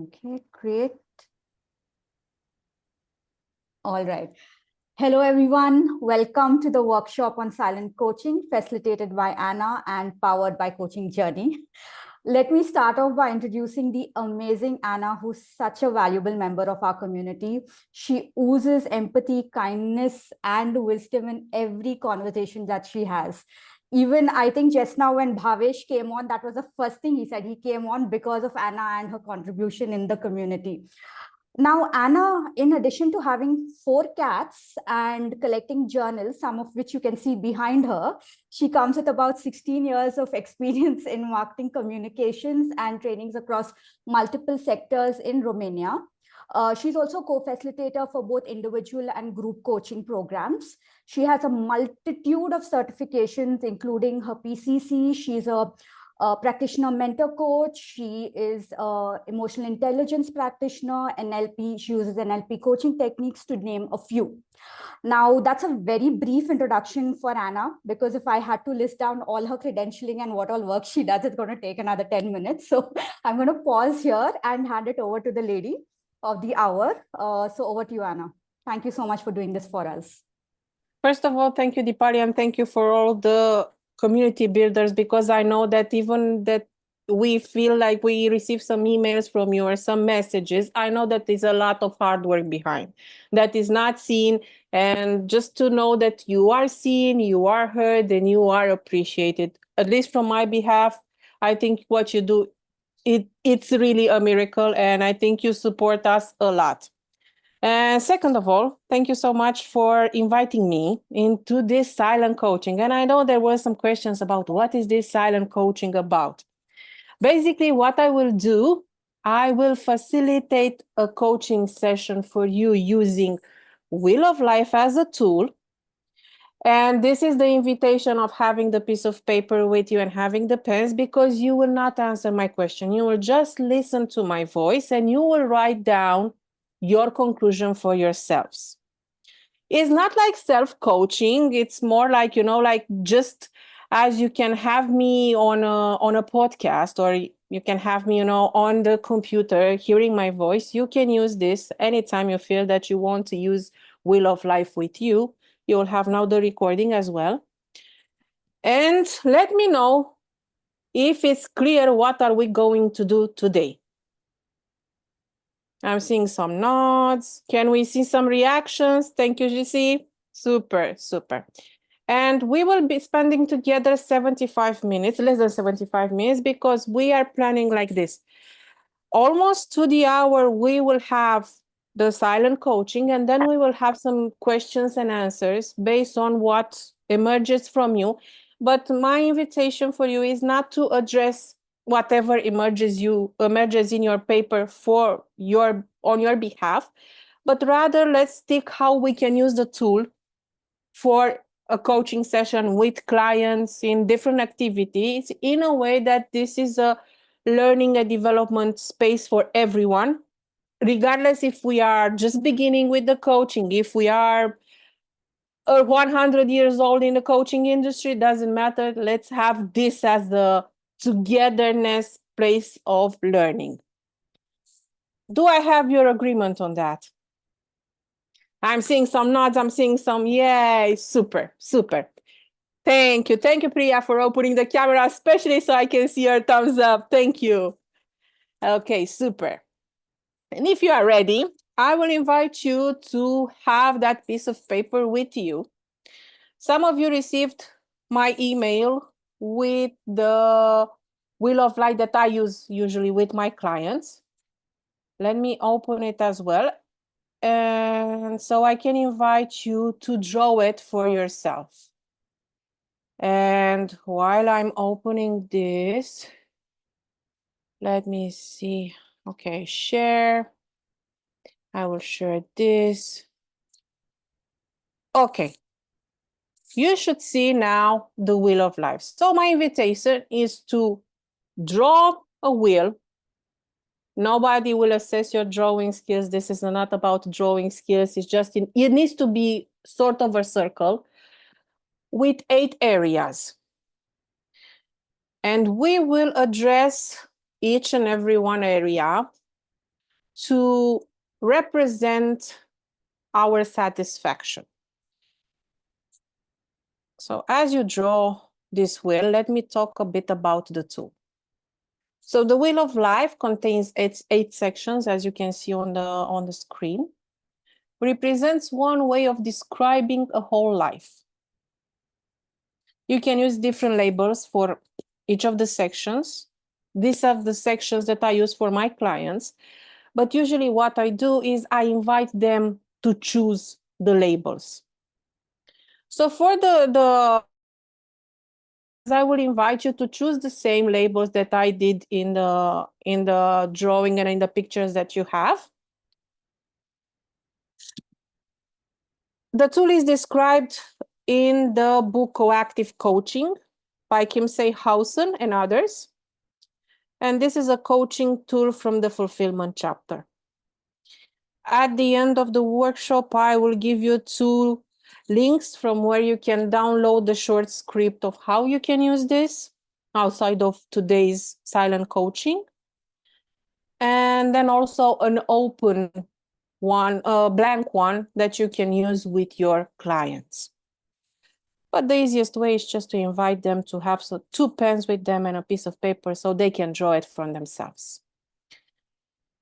Okay, great. All right. Hello, everyone. Welcome to the workshop on silent coaching, facilitated by Anna and powered by Coaching Journey. Let me start off by introducing the amazing Anna, who's such a valuable member of our community. She oozes empathy, kindness, and wisdom in every conversation that she has. Even I think just now when Bhavesh came on, that was the first thing he said. He came on because of Anna and her contribution in the community. Now, Anna, in addition to having 4 cats and collecting journals, some of which you can see behind her, she comes with about 16 years of experience in marketing communications and trainings across multiple sectors in Romania. She's also co-facilitator for both individual and group coaching programs. She has a multitude of certifications, including her PCC. She's a practitioner mentor coach. She is a emotional intelligence practitioner, NLP. She uses NLP coaching techniques, to name a few. Now, that's a very brief introduction for Anna, because if I had to list down all her credentialing and what all work she does, it's going to take another 10 minutes. So I'm going to pause here and hand it over to the lady of the hour. So over to you, Anna. Thank you so much for doing this for us. First of all, thank you, Dipali, and thank you for all the community builders, because I know that even that we feel like we receive some emails from you or some messages, I know that there's a lot of hard work behind that is not seen. And just to know that you are seen, you are heard, and you are appreciated, at least from my behalf, I think what you do, it's really a miracle, and I think you support us a lot. And second of all, thank you so much for inviting me into this silent coaching. And I know there were some questions about what is this silent coaching about. Basically, what I will do, I will facilitate a coaching session for you using Wheel of Life as a tool. And this is the invitation of having the piece of paper with you and having the pens, because you will not answer my question. You will just listen to my voice and you will write down your conclusion for yourselves. It's not like self-coaching. It's more like, like just as you can have me on a podcast, or you can have me, on the computer hearing my voice. You can use this anytime you feel that you want to use Wheel of Life with you. You'll have now the recording as well. And let me know if it's clear what are we going to do today. I'm seeing some nods. Can we see some reactions? Thank you, GC. Super, super. And we will be spending together 75 minutes, less than 75 minutes, because we are planning like this. Almost to the hour, we will have the silent coaching, and then we will have some questions and answers based on what emerges from you. But my invitation for you is not to address whatever emerges in your paper on your behalf, but rather let's think how we can use the tool for a coaching session with clients in different activities, in a way that this is a learning and development space for everyone, regardless if we are just beginning with the coaching, if we are 100 years old in the coaching industry, doesn't matter. Let's have this as the togetherness place of learning. Do I have your agreement on that? I'm seeing some nods. I'm seeing some yay. Super, super. Thank you. Thank you, Priya, for opening the camera, especially so I can see your thumbs up. Thank you. Okay, super. And if you are ready, I will invite you to have that piece of paper with you. Some of you received my email with the Wheel of Light that I use usually with my clients. Let me open it as well. And so I can invite you to draw it for yourself. And while I'm opening this, let me see. Okay, share. I will share this. Okay. You should see now the Wheel of Life. So my invitation is to draw a wheel. Nobody will assess your drawing skills. This is not about drawing skills. It's just, it needs to be sort of a circle with 8 areas. And we will address each and every one area to represent our satisfaction. So as you draw this wheel, let me talk a bit about the tool. So the Wheel of Life contains eight sections, as you can see on the screen. Represents one way of describing a whole life. You can use different labels for each of the sections. These are the sections that I use for my clients. But usually what I do is I invite them to choose the labels. So for the I will invite you to choose the same labels that I did in the drawing and in the pictures that you have. The tool is described in the book Coactive Coaching by Kimsey Hausen and others. And this is a coaching tool from the fulfillment chapter. At the end of the workshop, I will give you 2 links from where you can download the short script of how you can use this outside of today's silent coaching. And then also an open one, a blank one that you can use with your clients. But the easiest way is just to invite them to have 2 pens with them and a piece of paper so they can draw it from themselves.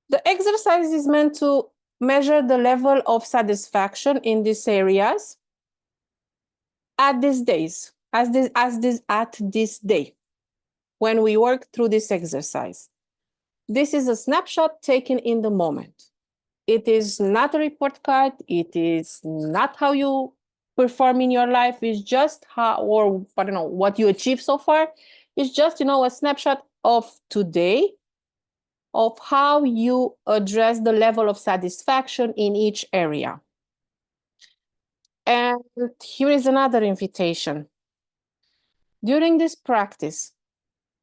The exercise is meant to measure the level of satisfaction in these areas at these days, at this day, when we work through this exercise. This is a snapshot taken in the moment. It is not a report card. It is not how you perform in your life. It's just how, or I don't know, what you achieved so far. It's just, a snapshot of today, of how you address the level of satisfaction in each area. And here is another invitation. During this practice,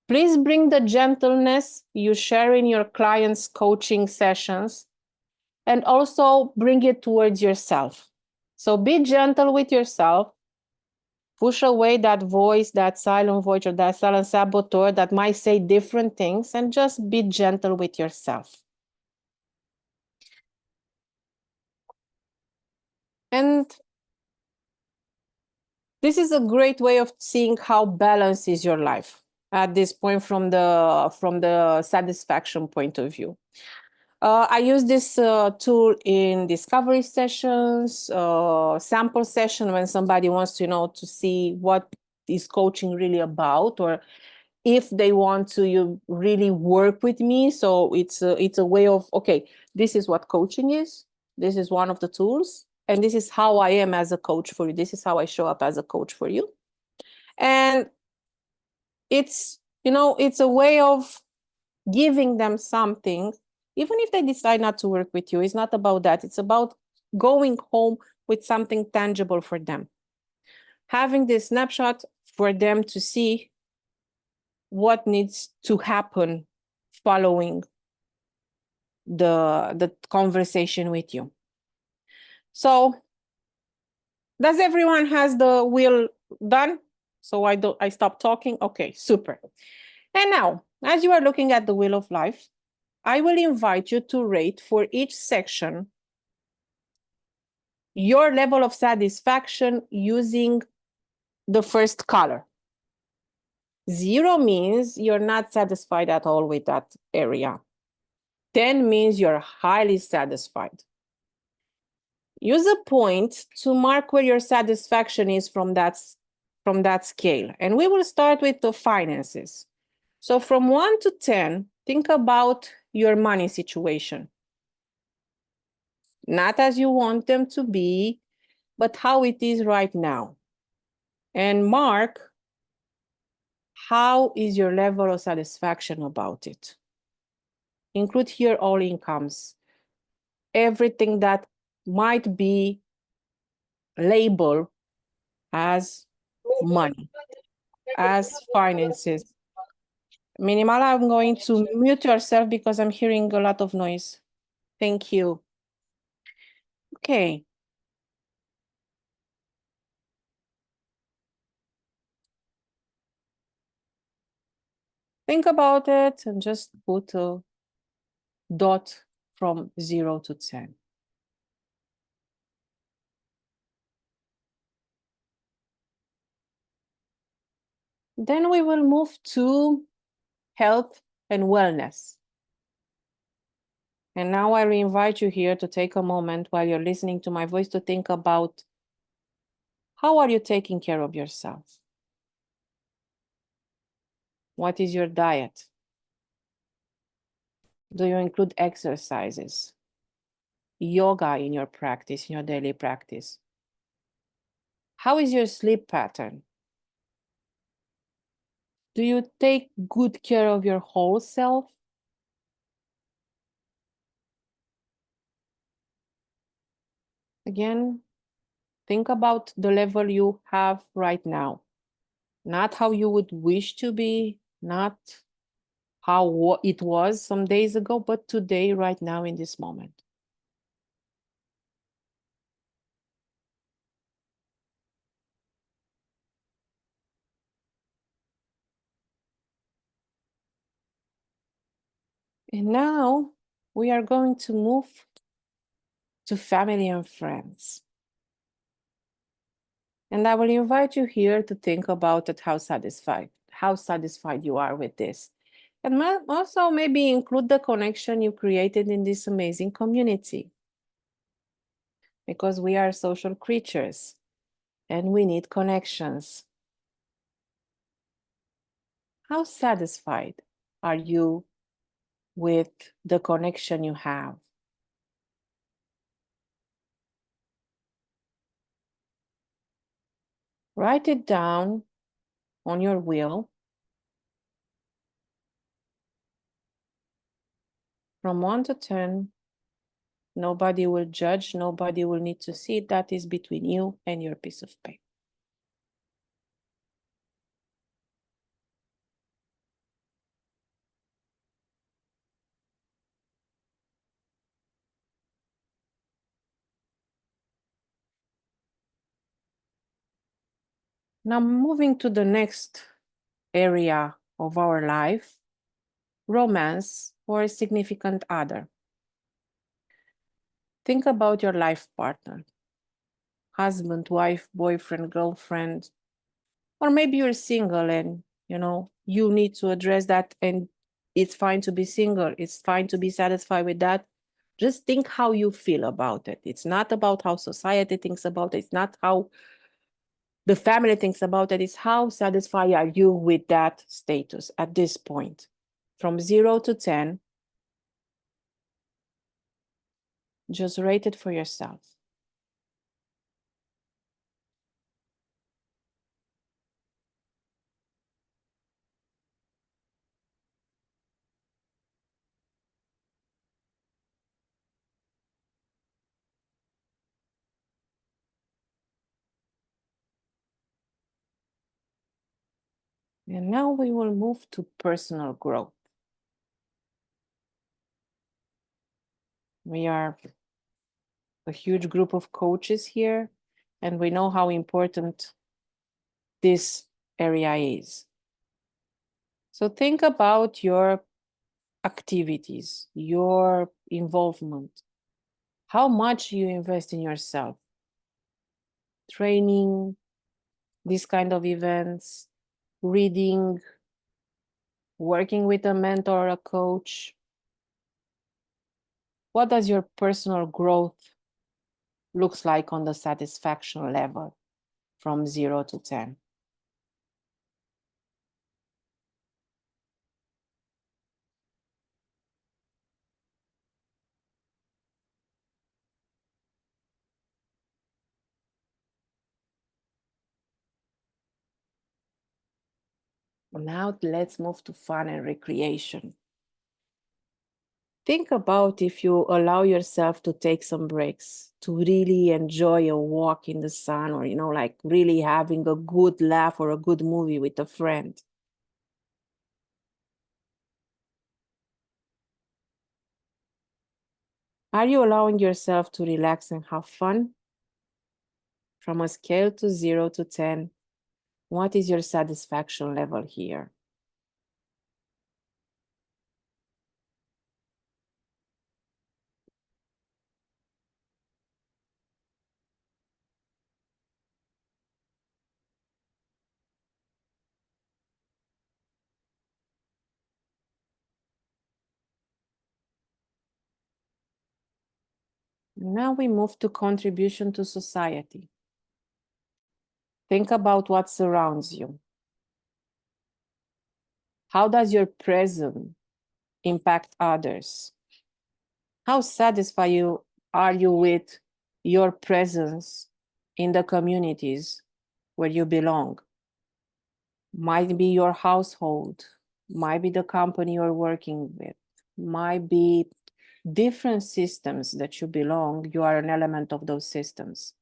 please bring the gentleness you share in your clients' coaching sessions and also bring it towards yourself. So be gentle with yourself. Push away that voice, that silent voice or that silent saboteur that might say different things, and just be gentle with yourself. And this is a great way of seeing how balanced is your life at this point from the satisfaction point of view. I use this tool in discovery sessions, sample session when somebody wants to to see what is coaching really about, or if they want to really work with me. So it's a way of, okay, this is what coaching is. This is one of the tools. And this is how I am as a coach for you. This is how I show up as a coach for you. And it's a way of giving them something, even if they decide not to work with you. It's not about that. It's about going home with something tangible for them. Having this snapshot for them to see what needs to happen following the conversation with you. So does everyone has the wheel done? So I stop talking? Okay, super. And now, as you are looking at the Wheel of Life, I will invite you to rate for each section your level of satisfaction using the first color. 0 means you're not satisfied at all with that area. 10 means you're highly satisfied. Use a point to mark where your satisfaction is from that scale. And we will start with the finances. So from 1 to 10, think about your money situation. Not as you want them to be, but how it is right now. And mark, how is your level of satisfaction about it? Include here all incomes, everything that might be labeled as money, as finances. Minimal, I'm going to mute yourself because I'm hearing a lot of noise. Thank you. Okay. Think about it and just put a dot from 0 to 10. Then we will move to health and wellness. And now I invite you here to take a moment while you're listening to my voice to think about how are you taking care of yourself? What is your diet? Do you include exercises, yoga in your practice, in your daily practice? How is your sleep pattern? Do you take good care of your whole self? Again, think about the level you have right now, not how you would wish to be, not how it was some days ago, but today, right now, in this moment. And now we are going to move to family and friends. And I will invite you here to think about it, how satisfied you are with this. And also maybe include the connection you created in this amazing community. Because we are social creatures and we need connections. How satisfied are you with the connection you have? Write it down on your wheel from 1 to 10. Nobody will judge, nobody will need to see it. That is between you and your piece of paper. Now moving to the next area of our life, romance or a significant other. Think about your life partner, husband, wife, boyfriend, girlfriend, or maybe you're single and you need to address that, and it's fine to be single. It's fine to be satisfied with that. Just think how you feel about it. It's not about how society thinks about it. It's not how the family thinks about it. It's how satisfied are you with that status at this point. From 0 to 10, just rate it for yourself. And now we will move to personal growth. We are a huge group of coaches here, and we know how important this area is. So think about your activities, your involvement, how much you invest in yourself, training, this kind of events, reading, working with a mentor or a coach. What does your personal growth looks like on the satisfaction level from 0 to 10? Now let's move to fun and recreation. Think about if you allow yourself to take some breaks, to really enjoy a walk in the sun, or, like really having a good laugh or a good movie with a friend. Are you allowing yourself to relax and have fun? From a scale to 0 to 10, what is your satisfaction level here? Now we move to contribution to society. Think about what surrounds you. How does your present impact others? How satisfied are you with your presence in the communities where you belong? Might be your household, might be the company you're working with, might be different systems that you belong. You are an element of those systems.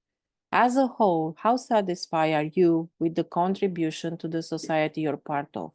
As a whole, how satisfied are you with the contribution to the society you're part of?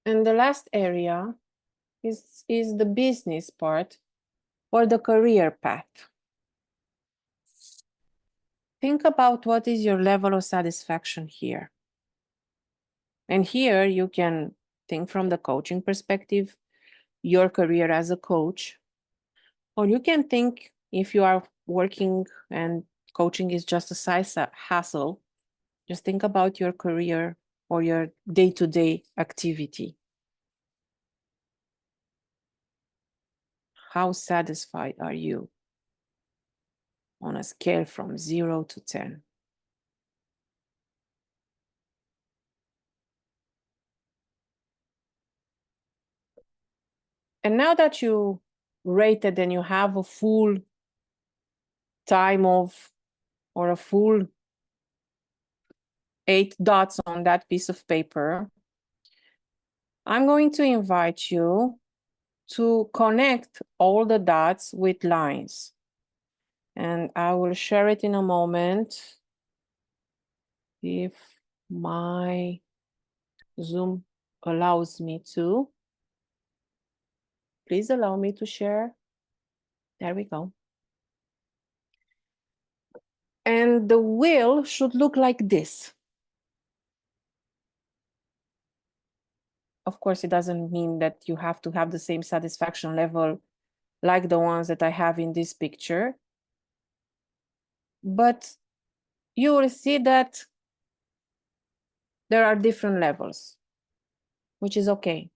And the last area is the business part or the career path. Think about what is your level of satisfaction here. And here you can think from the coaching perspective, your career as a coach, or you can think if you are working and coaching is just a side hustle, just think about your career or your day-to-day activity. How satisfied are you on a scale from 0 to 10? And now that you rated and you have a full time of, or a full 8 dots on that piece of paper, I'm going to invite you to connect all the dots with lines. And I will share it in a moment if my Zoom allows me to. Please allow me to share. There we go. And the wheel should look like this. Of course, it doesn't mean that you have to have the same satisfaction level like the ones that I have in this picture. But you will see that there are different levels, which is okay.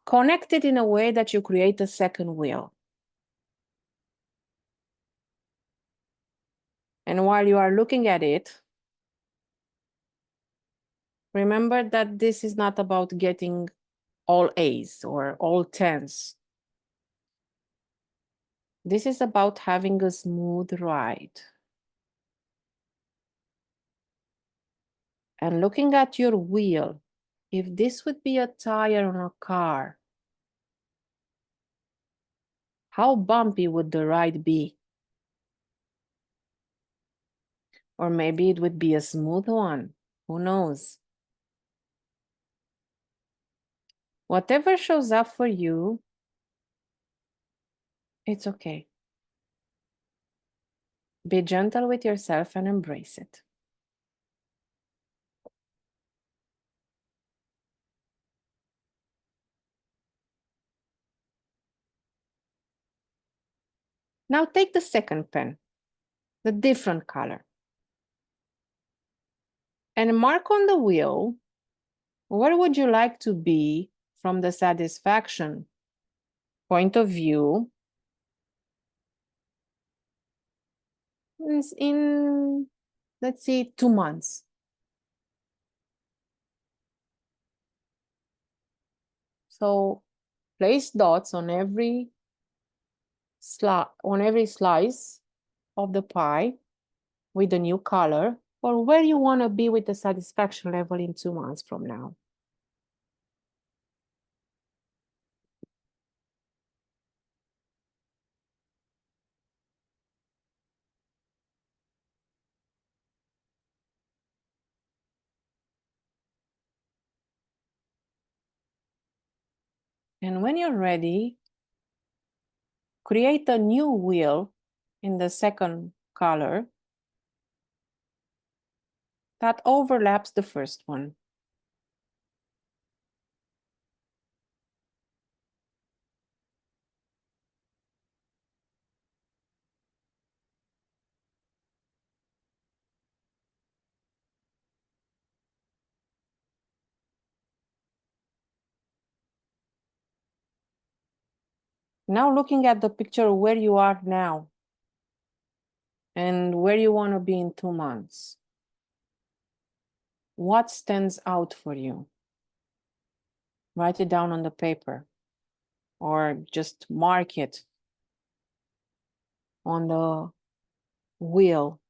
Connect it in a way that you create a second wheel. And while you are looking at it, remember that this is not about getting all A's or all 10s. This is about having a smooth ride. And looking at your wheel, if this would be a tire on a car, how bumpy would the ride be? Or maybe it would be a smooth one. Who knows? Whatever shows up for you, it's okay. Be gentle with yourself and embrace it. Now take the second pen, the different color, and mark on the wheel, where would you like to be from the satisfaction point of view in, let's say, 2 months. So place dots on every slice of the pie with a new color, or where you want to be with the satisfaction level in 2 months from now. And when you're ready, create a new wheel in the second color. that overlaps the first one. Now looking at the picture where you are now and where you want to be in 2 months, what stands out for you? Write it down on the paper or just mark it on the wheel.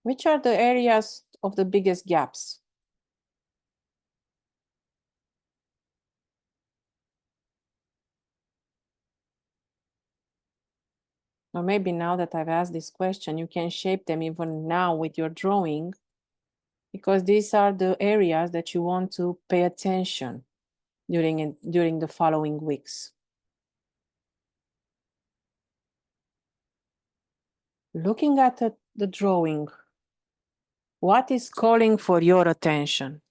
Which are the areas of the biggest gaps? Or maybe now that I've asked this question, you can shape them even now with your drawing, because these are the areas that you want to pay attention during the following weeks. Looking at the drawing, what is calling for your attention?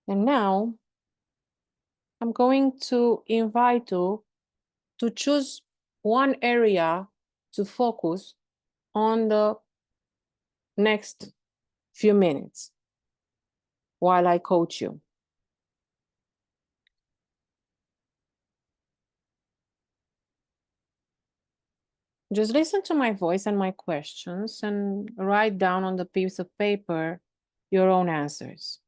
And now I'm going to invite you to choose one area to focus on the next few minutes while I coach you. Just listen to my voice and my questions and write down on the piece of paper your own answers.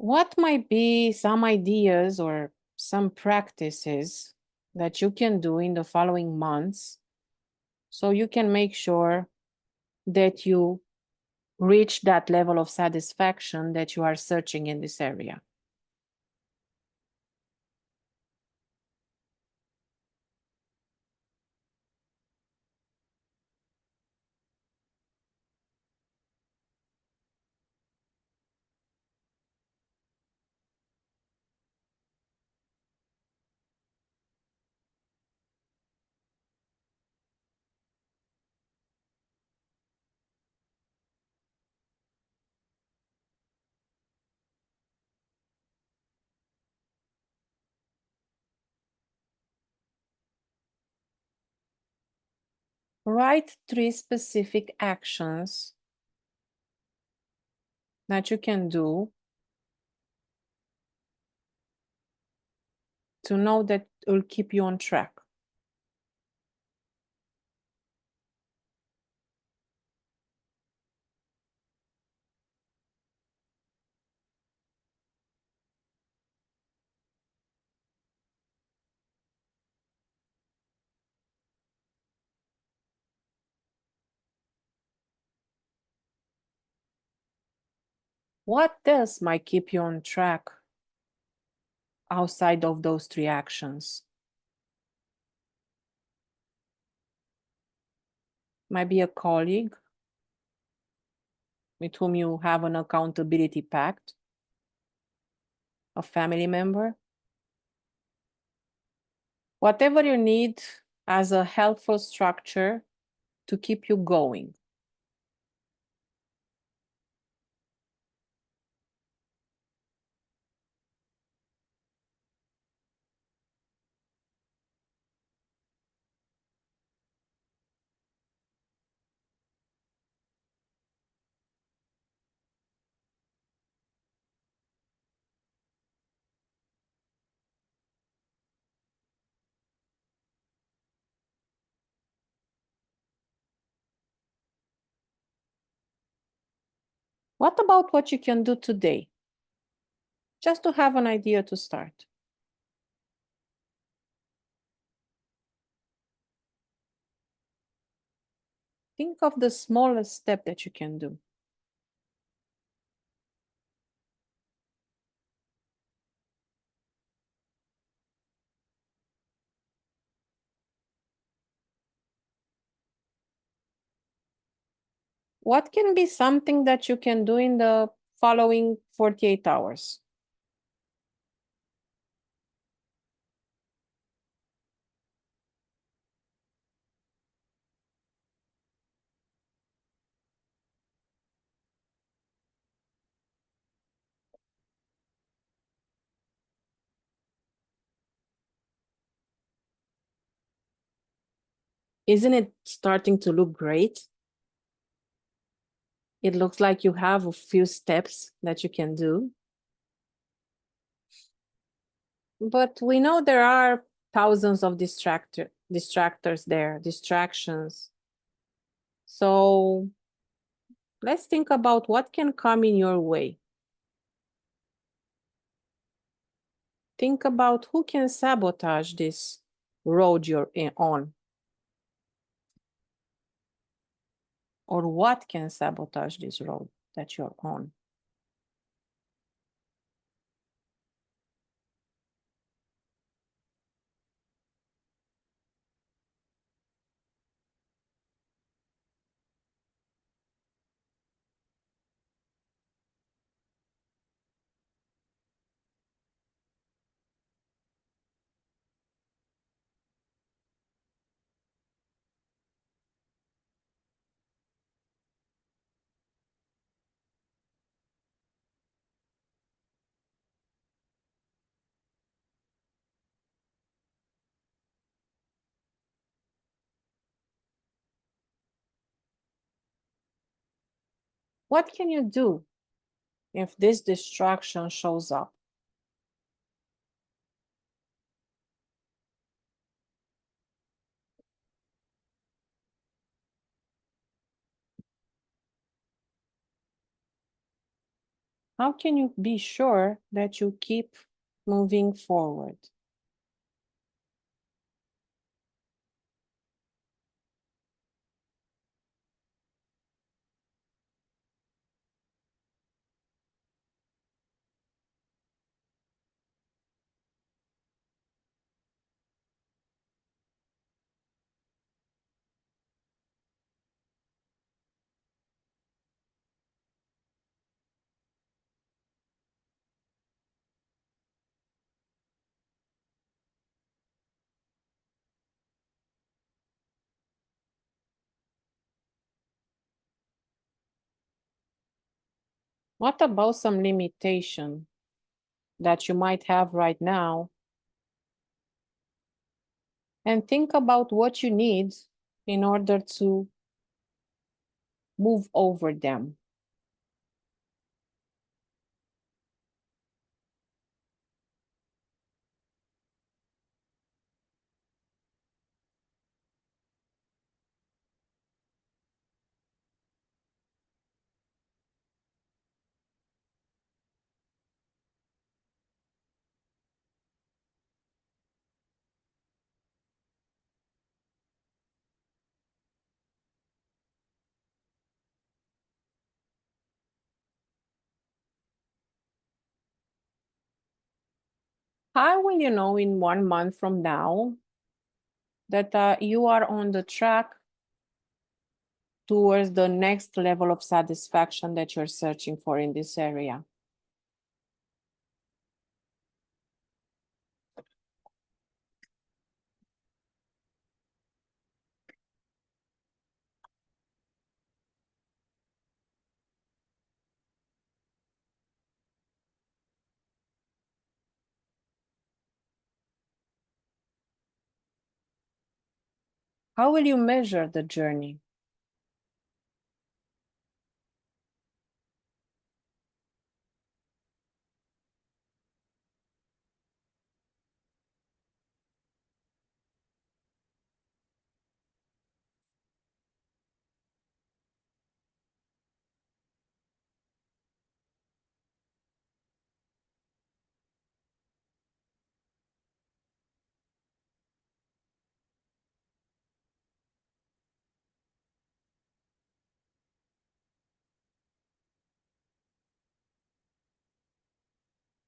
What might be some ideas or some practices that you can do in the following months so you can make sure that you reach that level of satisfaction that you are searching in this area? Write 3 specific actions that you can do to know that it will keep you on track. What else might keep you on track outside of those 3 actions? Might be a colleague with whom you have an accountability pact, a family member. Whatever you need as a helpful structure to keep you going. What about what you can do today? Just to have an idea to start. Think of the smallest step that you can do. What can be something that you can do in the following 48 hours? Isn't it starting to look great? It looks like you have a few steps that you can do. But we know there are thousands of distractors there, distractions. So let's think about what can come in your way. Think about who can sabotage this road you're on. Or what can sabotage this road that you're on. What can you do if this distraction shows up? How can you be sure that you keep moving forward? What about some limitation that you might have right now? And think about what you need in order to move over them. How will you know in 1 month from now that you are on the track towards the next level of satisfaction that you're searching for in this area? How will you measure the journey?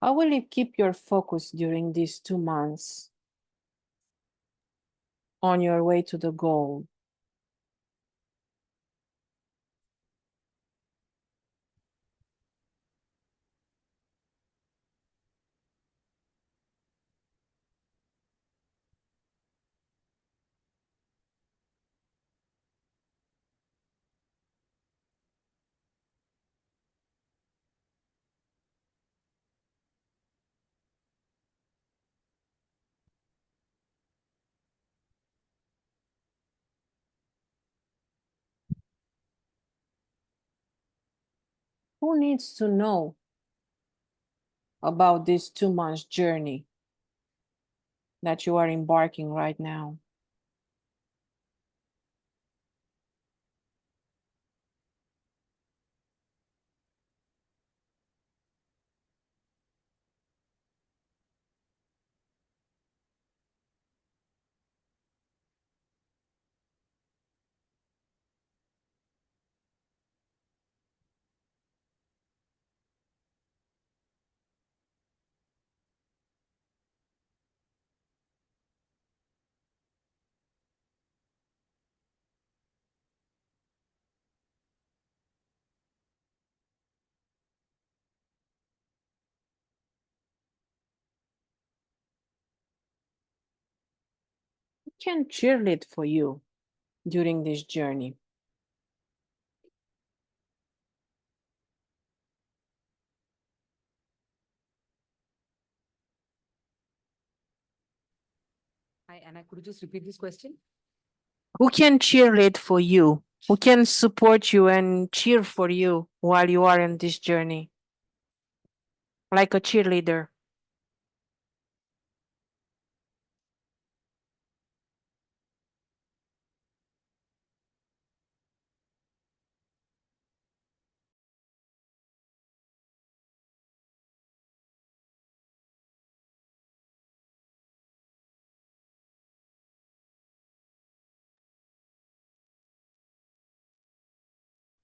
How will you keep your focus during these 2 months on your way to the goal? Who needs to know about this 2 months journey that you are embarking right now? Who can cheerlead for you during this journey? Hi, Anna, could you just repeat this question? Who can cheerlead for you? Who can support you and cheer for you while you are in this journey? Like a cheerleader.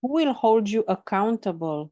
Who will hold you accountable?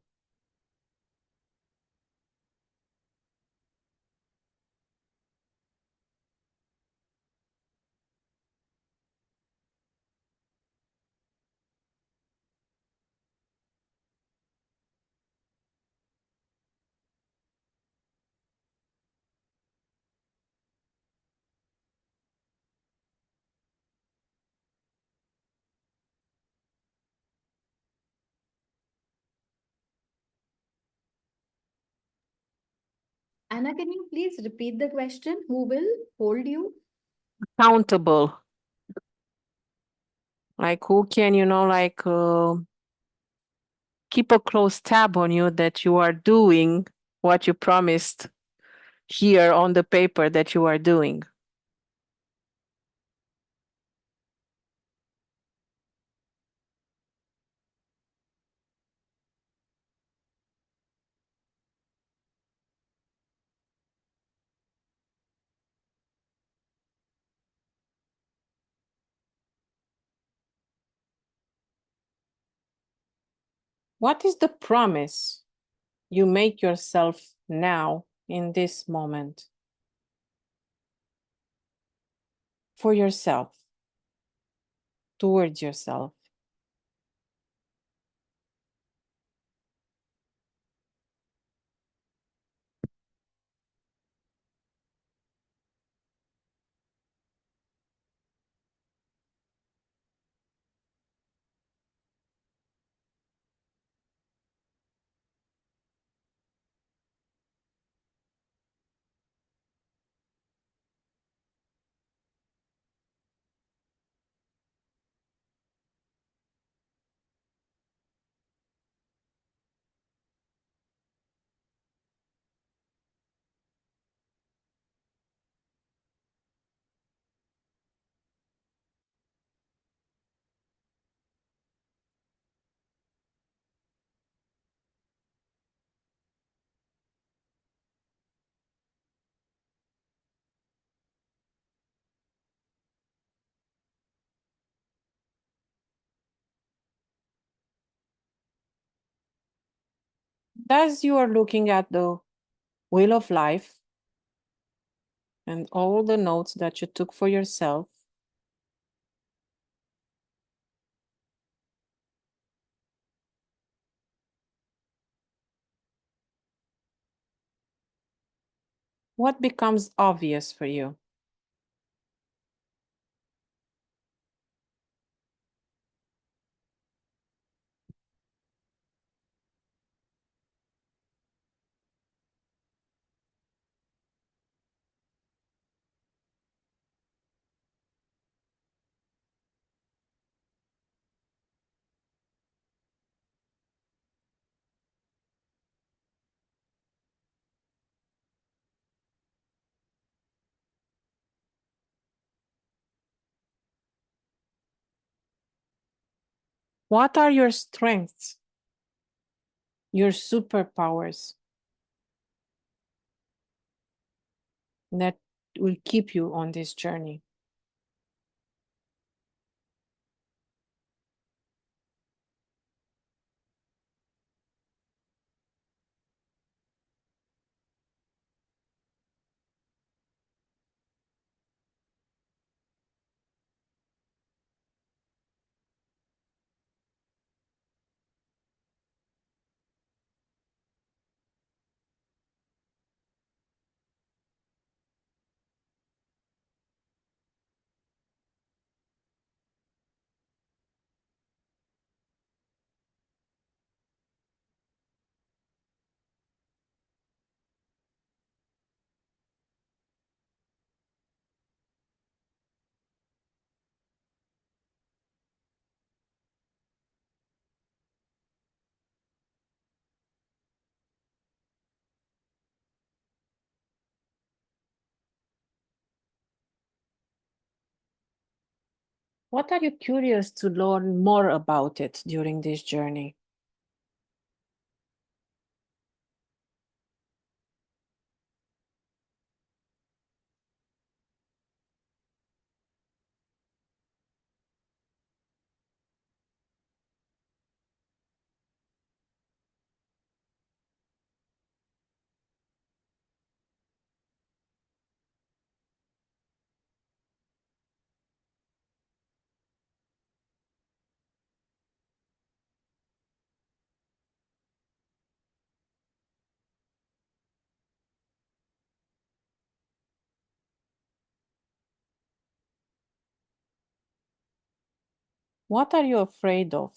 Anna, can you please repeat the question? Who will hold you? Accountable. Like who can, keep a close tab on you that you are doing what you promised here on the paper that you are doing? What is the promise you make yourself now in this moment for yourself, towards yourself? As you are looking at the wheel of life and all the notes that you took for yourself. What becomes obvious for you? What are your strengths, your superpowers that will keep you on this journey? What are you curious to learn more about it during this journey? What are you afraid of?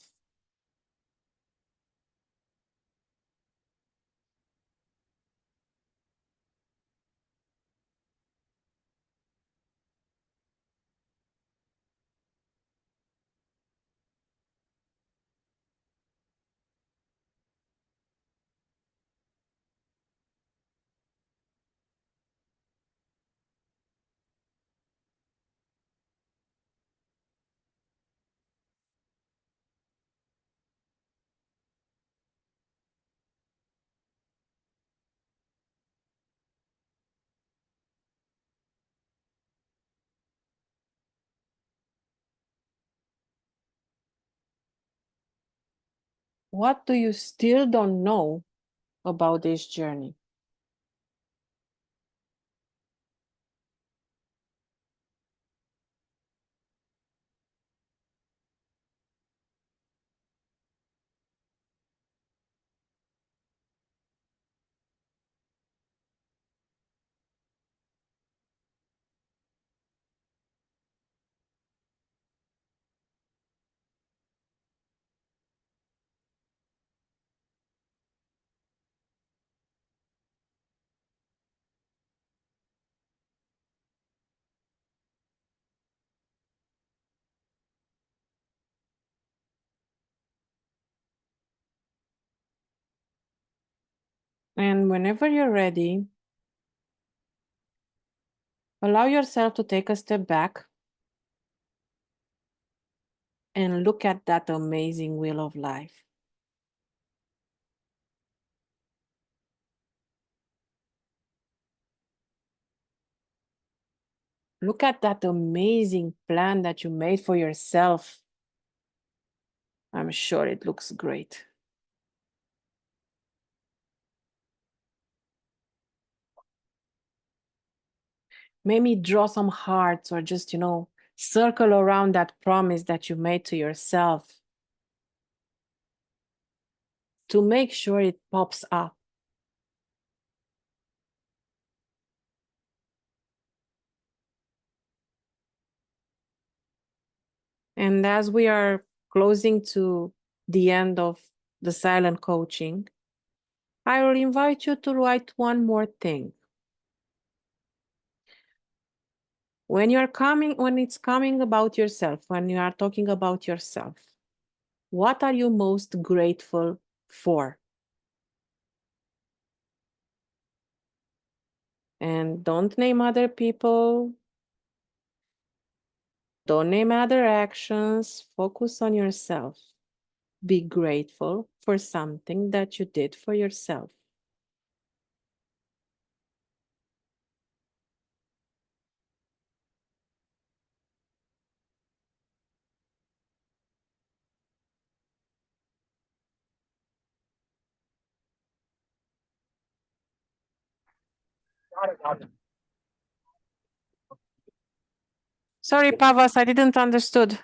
What do you still don't know about this journey? And whenever you're ready, allow yourself to take a step back and look at that amazing wheel of life. Look at that amazing plan that you made for yourself. I'm sure it looks great. maybe draw some hearts or just, circle around that promise that you made to yourself to make sure it pops up. And as we are closing to the end of the silent coaching, I will invite you to write one more thing. When it's coming about yourself, when you are talking about yourself, what are you most grateful for? And don't name other people. Don't name other actions. Focus on yourself. Be grateful for something that you did for yourself. Sorry, Pavas, I didn't understood.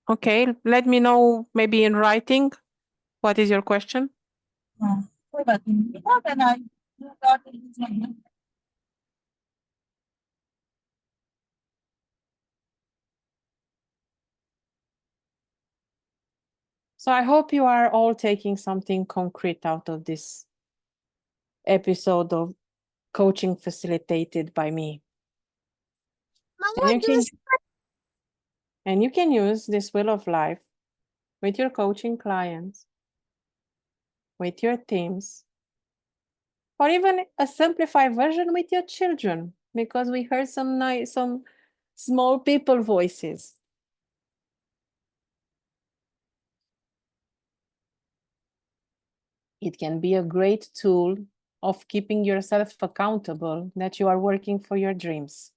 Okay, let me know maybe in writing. What is your question? So I hope you are all taking something concrete out of this episode of coaching facilitated by me. And you can use this wheel of life with your coaching clients, with your teams, or even a simplified version with your children, because we heard some small people voices. It can be a great tool of keeping yourself accountable that you are working for your dreams.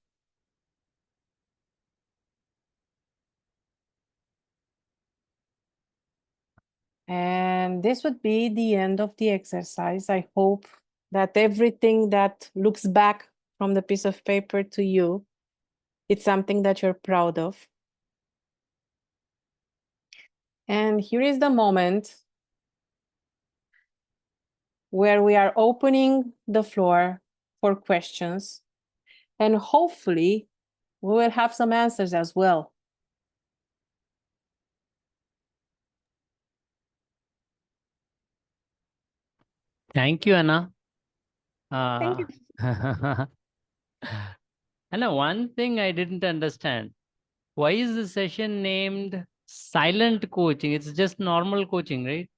And this would be the end of the exercise. I hope that everything that looks back from the piece of paper to you, it's something that you're proud of. And here is the moment where we are opening the floor for questions. And hopefully, we will have some answers as well. Thank you, Anna. Thank you. Anna, one thing I didn't understand. Why is the session named silent coaching? It's just normal coaching, right?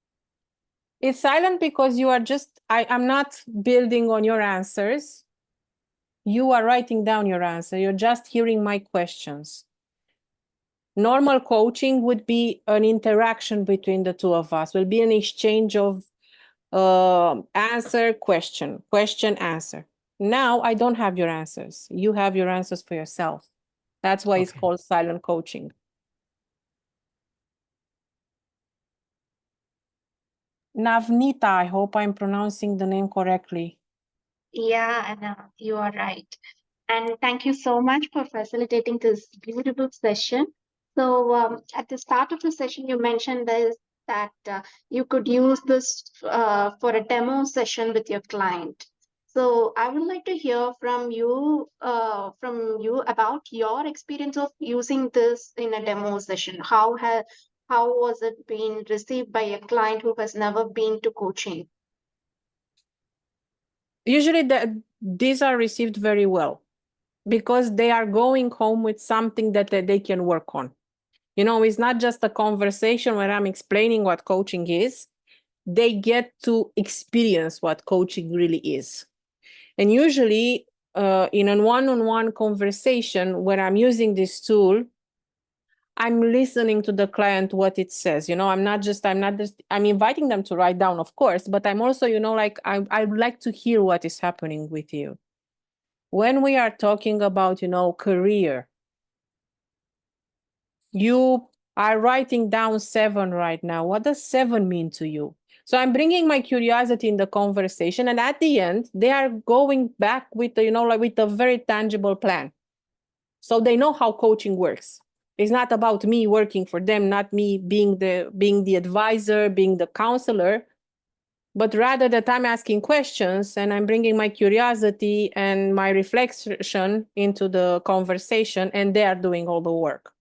It's silent because you are just, I'm not building on your answers. You are writing down your answer. You're just hearing my questions. Normal coaching would be an interaction between the two of us, will be an exchange of answer, question, answer. Now I don't have your answers. You have your answers for yourself. That's why it's called silent coaching. Navnita, I hope I'm pronouncing the name correctly. Yeah, Anna, you are right. And thank you so much for facilitating this beautiful session. So, at the start of the session, you mentioned that you could use this for a demo session with your client. So, I would like to hear from you about your experience of using this in a demo session. How was it being received by a client who has never been to coaching? Usually these are received very well because they are going home with something that they can work on. It's not just a conversation where I'm explaining what coaching is. They get to experience what coaching really is. And usually in a one-on-one conversation where I'm using this tool, I'm listening to the client, what it says. I'm inviting them to write down, of course, but I'm also, I would like to hear what is happening with you. When we are talking about, career, you are writing down 7 right now. What does 7 mean to you? So I'm bringing my curiosity in the conversation, and at the end, they are going back with, like with a very tangible plan. So they know how coaching works. It's not about me working for them, not me being the advisor, being the counselor, but rather that I'm asking questions and I'm bringing my curiosity and my reflection into the conversation, and they are doing all the work.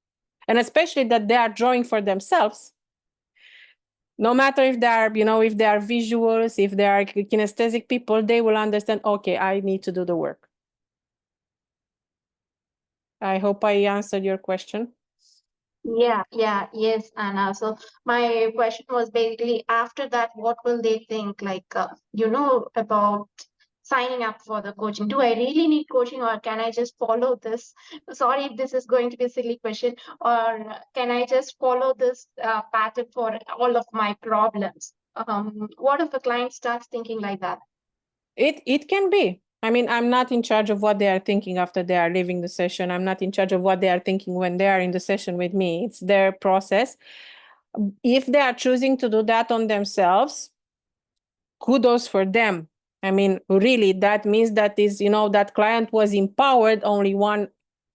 And especially that they are drawing for themselves. No matter if they are, if they are visuals, if they are kinesthetic people, they will understand, okay, I need to do the work. I hope I answered your question. Yes, Anna. So my question was basically after that, what will they think? Like, about signing up for the coaching. Do I really need coaching, or can I just follow this? Sorry if this is going to be a silly question, or can I just follow this pattern for all of my problems? What if a client starts thinking like that? It can be. I mean, I'm not in charge of what they are thinking after they are leaving the session. I'm not in charge of what they are thinking when they are in the session with me. It's their process. If they are choosing to do that on themselves, kudos for them. I mean, really, that means that that client was empowered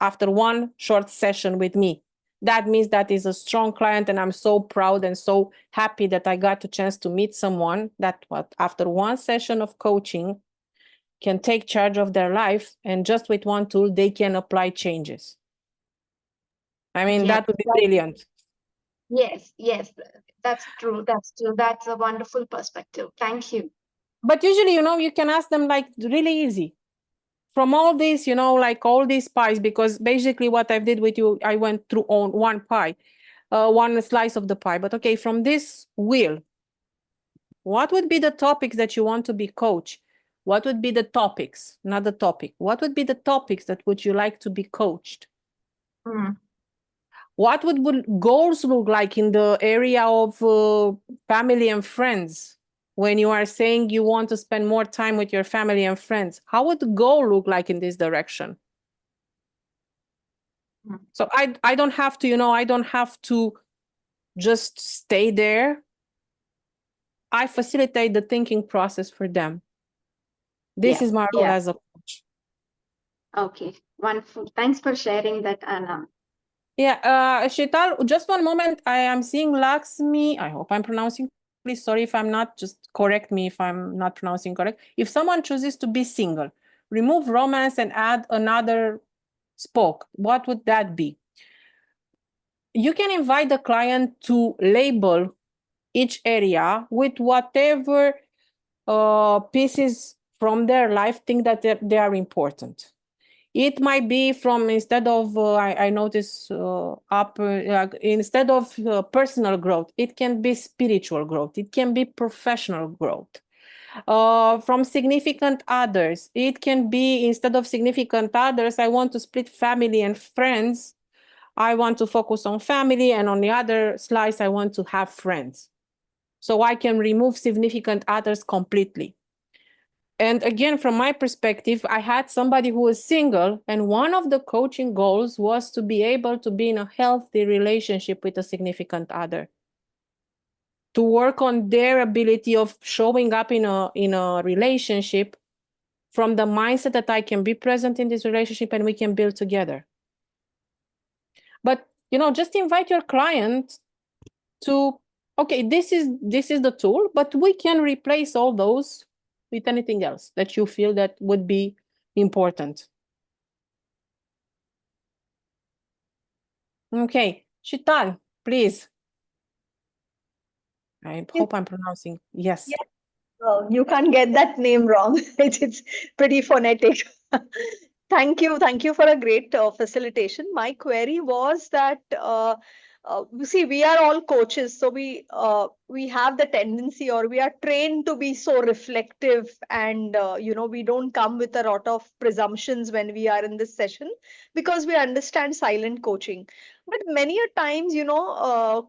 after one short session with me. That means that is a strong client, and I'm so proud and so happy that I got a chance to meet someone that after one session of coaching can take charge of their life, and just with one tool they can apply changes. I mean, Yes, that would be brilliant. yes, that's true. That's a wonderful perspective. Thank you. But usually, you can ask them like really easy. From all these, like all these pies, because basically what I did with you, I went through on one pie, one slice of the pie. But okay, from this wheel, what would be the topics that you want to be coached? What would be the topics, not the topic? What would be the topics that would you like to be coached? Mm. What would goals look like in the area of family and friends? When you are saying you want to spend more time with your family and friends, how would the goal look like in this direction? Mm. So I don't have to, I don't have to just stay there. I facilitate the thinking process for them. This is my role as a coach. Okay, wonderful. Thanks for sharing that, Anna. Yeah, Shital, just one moment. I am seeing Lakshmi. I hope I'm pronouncing. Please, sorry if I'm not. Just correct me if I'm not pronouncing correct. If someone chooses to be single, remove romance and add another spoke. What would that be? You can invite the client to label each area with whatever pieces from their life think that they are important. It might be from, instead of I notice instead of personal growth, it can be spiritual growth, it can be professional growth. From significant others, it can be, instead of significant others, I want to split family and friends. I want to focus on family, and on the other slice I want to have friends. So I can remove significant others completely. And again, from my perspective, I had somebody who was single, and one of the coaching goals was to be able to be in a healthy relationship with a significant other, to work on their ability of showing up in a relationship from the mindset that I can be present in this relationship and we can build together. But just invite your client to, okay, this is the tool, but we can replace all those with anything else that you feel that would be important. Okay, Shital, please. I hope I'm pronouncing. Yes. Yeah. You can't get that name wrong. It's pretty phonetic. Thank you for a great facilitation. My query was that you see, we are all coaches, so we have the tendency, or we are trained to be so reflective, and we don't come with a lot of presumptions when we are in this session because we understand silent coaching. But many a times,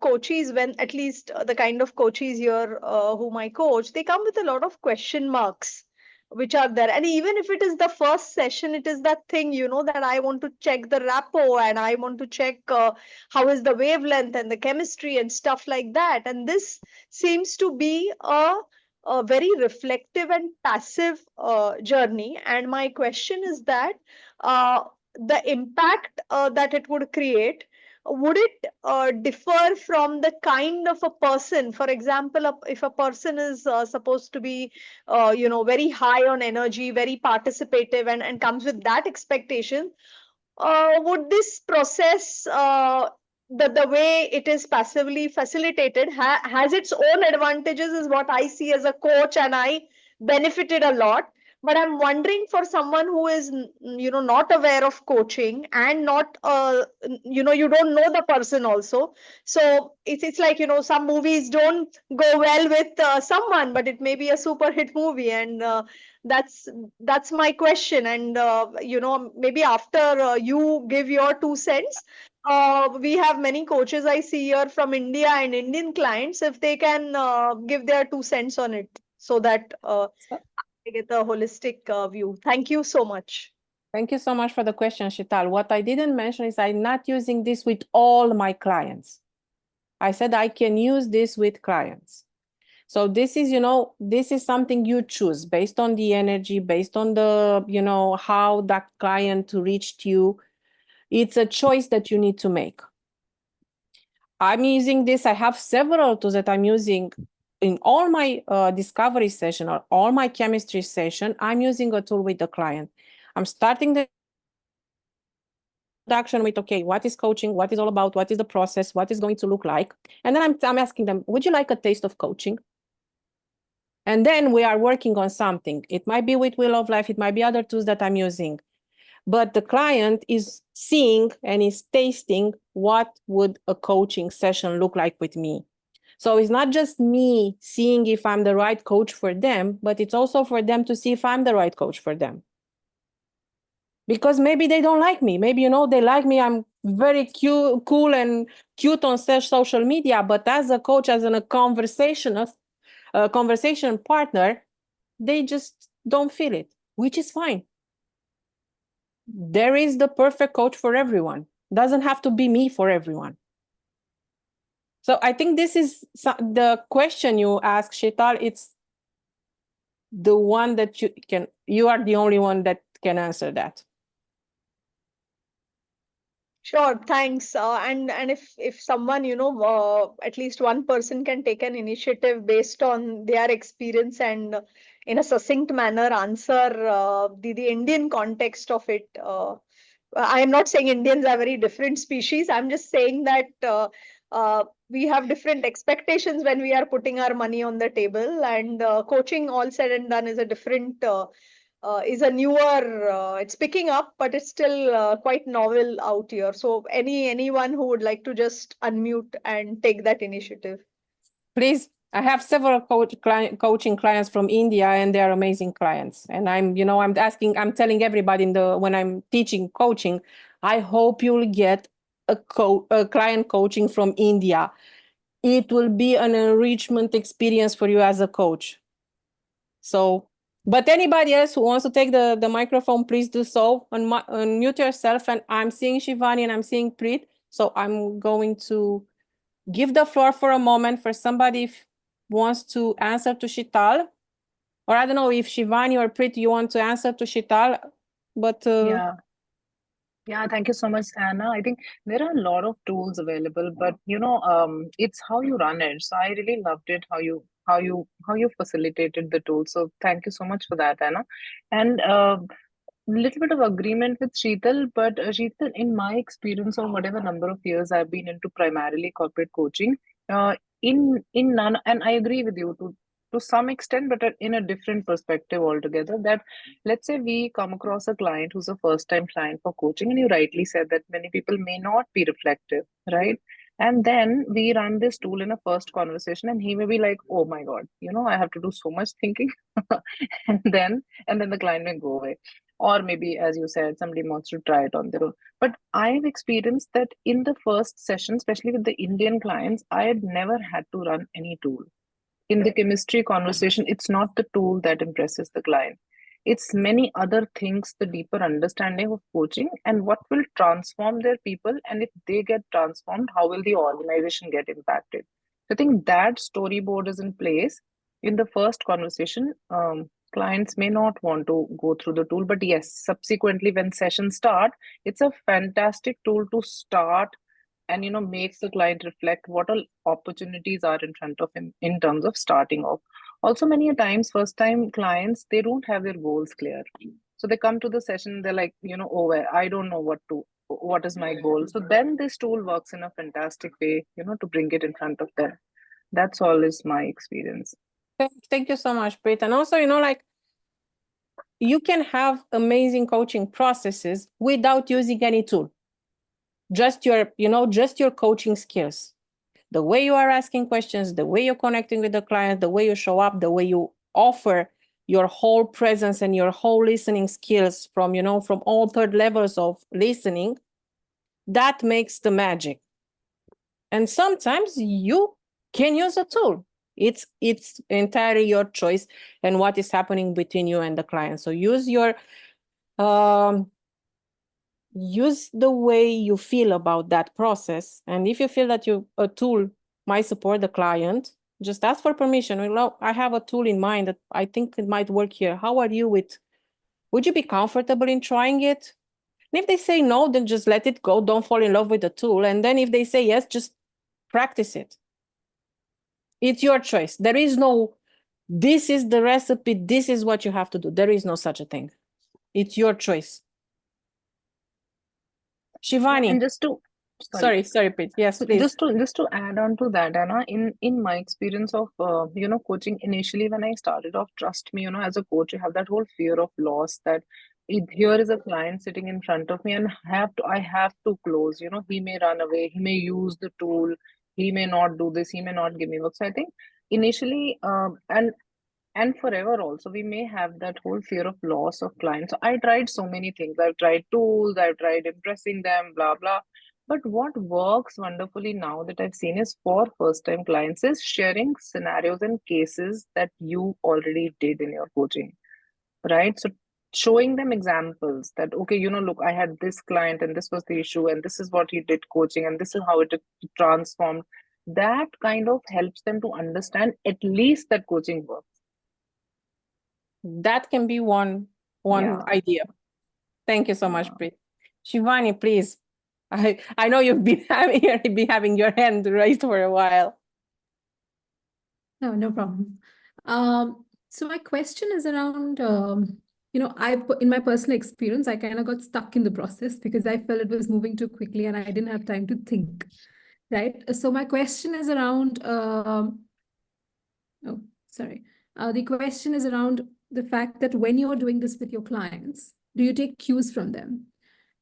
coaches, when at least the kind of coaches here whom I coach, they come with a lot of question marks. which are there. And even if it is the first session, it is that thing, that I want to check the rapport and I want to check how is the wavelength and the chemistry and stuff like that. And this seems to be a very reflective and passive journey. And my question is that uh, the impact that it would create, would it differ from the kind of a person? For example, if a person is supposed to be very high on energy, very participative, and comes with that expectation, would this process, the way it is passively facilitated, has its own advantages, is what I see as a coach, and I benefited a lot. But I'm wondering, for someone who is, not aware of coaching and not, you don't know the person also. So it's like, some movies don't go well with someone, but it may be a super hit movie. And that's my question. And maybe after you give your 2 cents, we have many coaches I see here from India and Indian clients, if they can give their 2 cents on it, so that they get a holistic view. Thank you so much. Thank you so much for the question, Shital. What I didn't mention is I'm not using this with all my clients. I said I can use this with clients. So this is, this is something you choose based on the energy, based on the, how that client reached you. It's a choice that you need to make. I'm using this. I have several tools that I'm using in all my discovery session or all my chemistry session. I'm using a tool with the client. I'm starting the introduction with, okay, what is coaching? What is all about? What is the process? What is going to look like? And then I'm asking them, would you like a taste of coaching? And then we are working on something. It might be with Wheel of Life. It might be other tools that I'm using. But the client is seeing and is tasting what would a coaching session look like with me. So it's not just me seeing if I'm the right coach for them, but it's also for them to see if I'm the right coach for them. Because maybe they don't like me. Maybe, they like me. I'm very cute, cool and cute on social media. But as a coach, as a conversation partner, they just don't feel it, which is fine. There is the perfect coach for everyone. Doesn't have to be me for everyone. So I think this is the question you ask, Shital. It's the one that you are the only one that can answer that. Sure, thanks. And if someone, at least one person can take an initiative based on their experience and in a succinct manner answer the Indian context of it. I am not saying Indians are very different species. I'm just saying that we have different expectations when we are putting our money on the table, and coaching, all said and done, is a different is a newer, it's picking up, but it's still quite novel out here. So anyone who would like to just unmute and take that initiative. Please, I have several coaching clients from India, and they are amazing clients. And I'm telling everybody when I'm teaching coaching, I hope you'll get a client coaching from India. It will be an enrichment experience for you as a coach. So, but anybody else who wants to take the microphone, please do so. Unmute yourself. And I'm seeing Shivani and I'm seeing Preet. So I'm going to give the floor for a moment for somebody if wants to answer to Shital. Or I don't know if Shivani or Preet, you want to answer to Shital. But Yeah, thank you so much, Anna. I think there are a lot of tools available, but it's how you run it. So I really loved it how you facilitated the tool. So thank you so much for that, Anna. And little bit of agreement with Sheetal, but Sheetal, in my experience of whatever number of years I've been into primarily corporate coaching, in none, and I agree with you to some extent, but in a different perspective altogether. That let's say we come across a client who's a first time client for coaching, and you rightly said that many people may not be reflective, right? And then we run this tool in a first conversation, and he may be like, "Oh my God, I have to do so much thinking," and then the client may go away. Or maybe, as you said, somebody wants to try it on their own. But I've experienced that in the first session, especially with the Indian clients, I had never had to run any tool. In the chemistry conversation, it's not the tool that impresses the client. it's many other things, the deeper understanding of coaching and what will transform their people. And if they get transformed, how will the organization get impacted? I think that storyboard is in place. In the first conversation, clients may not want to go through the tool, but yes, subsequently when sessions start, it's a fantastic tool to start and makes the client reflect what all opportunities are in front of him in terms of starting off. Also, many a times first time clients, they don't have their goals clear, so they come to the session, they're like, oh well, I don't know what is my goal. So then this tool works in a fantastic way, to bring it in front of them. That's all is my experience. Thank you so much, Preet. And also, like, you can have amazing coaching processes without using any tool. Just your coaching skills. The way you are asking questions, the way you're connecting with the client, the way you show up, the way you offer your whole presence and your whole listening skills from all third levels of listening, that makes the magic. And sometimes you can use a tool. It's entirely your choice and what is happening between you and the client. So use the way you feel about that process. And if you feel that a tool might support the client, just ask for permission. Well, I have a tool in mind that I think it might work here. How are you would you be comfortable in trying it? And if they say no, then just let it go. Don't fall in love with the tool. And then if they say yes, just practice it. It's your choice. There is no, this is the recipe, this is what you have to do. There is no such a thing. It's your choice. Shivani. And just to sorry, Preet. Yes, please. Just to add on to that, Anna, in my experience of coaching initially when I started off, trust me, as a coach, you have that whole fear of loss that here is a client sitting in front of me and I have to close. He may run away, he may use the tool, he may not do this, he may not give me work. So I think initially, and forever also, we may have that whole fear of loss of clients. So I tried so many things. I've tried tools, I've tried impressing them, blah blah. But what works wonderfully now that I've seen is for first time clients is sharing scenarios and cases that you already did in your coaching, right? So showing them examples that, okay, look, I had this client and this was the issue and this is what he did coaching and this is how it transformed. That kind of helps them to understand at least that coaching works. That can be one idea. Thank you so much, Preet. Shivani, please. I know you've been having your hand raised for a while. No problem. So my question is around, in my personal experience, I kind of got stuck in the process because I felt it was moving too quickly and I didn't have time to think, right? So my question is around, the question is around the fact that when you're doing this with your clients, do you take cues from them?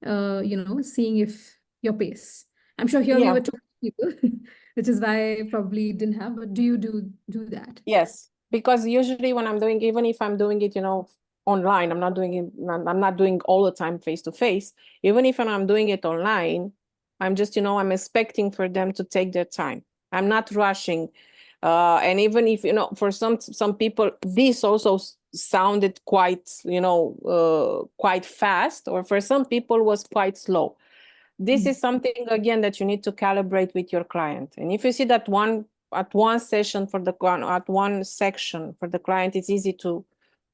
Seeing if your pace. I'm sure here we were two people, which is why I probably didn't have, but do you do that? Yes, because usually when I'm doing, even if I'm doing it, online, I'm not doing all the time face to face. Even if I'm doing it online, I'm just, I'm expecting for them to take their time. I'm not rushing. And even if, for some people, this also sounded quite, quite fast, or for some people was quite slow. This is something, again, that you need to calibrate with your client. And if you see that at one section for the client, it's easy to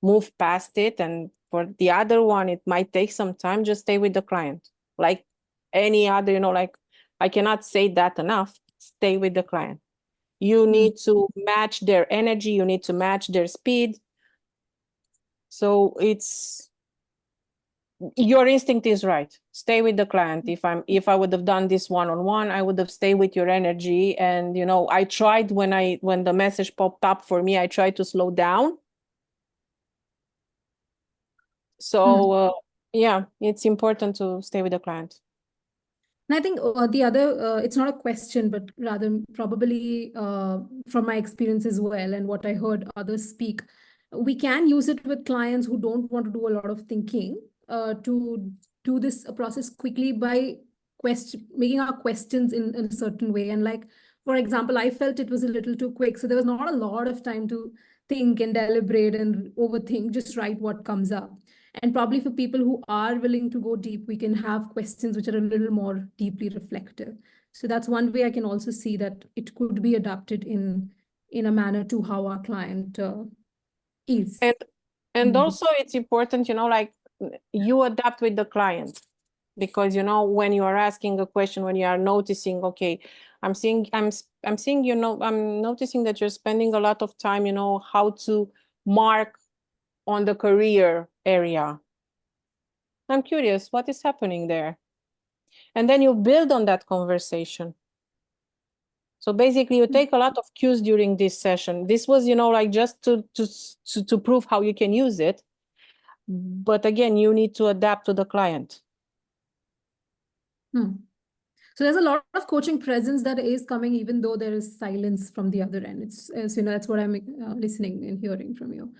move past it. And for the other one, it might take some time, just stay with the client. Like any other, like, I cannot say that enough, stay with the client. You need to match their energy, you need to match their speed. So your instinct is right. Stay with the client. If I would have done this one-on-one, I would have stayed with your energy. And I tried when the message popped up for me, I tried to slow down. So it's important to stay with the client. And I think the other, it's not a question, but rather probably from my experience as well and what I heard others speak, we can use it with clients who don't want to do a lot of thinking to do this process quickly by making our questions in a certain way. And like, for example, I felt it was a little too quick. So there was not a lot of time to think and deliberate and overthink, just write what comes up. And probably for people who are willing to go deep, we can have questions which are a little more deeply reflective. So that's one way I can also see that it could be adapted in a manner to how our client is. And also it's important, like you adapt with the client, because when you are asking a question, when you are noticing, okay, I'm seeing, I'm seeing, I'm noticing that you're spending a lot of time, how to mark on the career area. I'm curious, what is happening there? And then you build on that conversation. So basically, you take a lot of cues during this session. This was, like just to prove how you can use it. But again, you need to adapt to the client. So there's a lot of coaching presence that is coming, even though there is silence from the other end. It's, that's what I'm listening and hearing from you.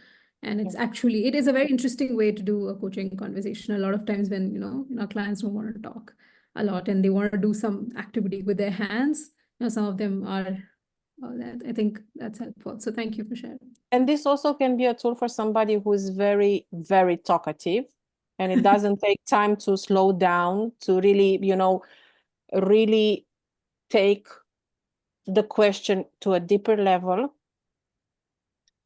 And it's actually, it is a very interesting way to do a coaching conversation. A lot of times when, our clients don't want to talk a lot and they want to do some activity with their hands, some of them are, I think that's helpful. So thank you for sharing. And this also can be a tool for somebody who is very, very talkative, and it doesn't take time to slow down, to really, really take the question to a deeper level,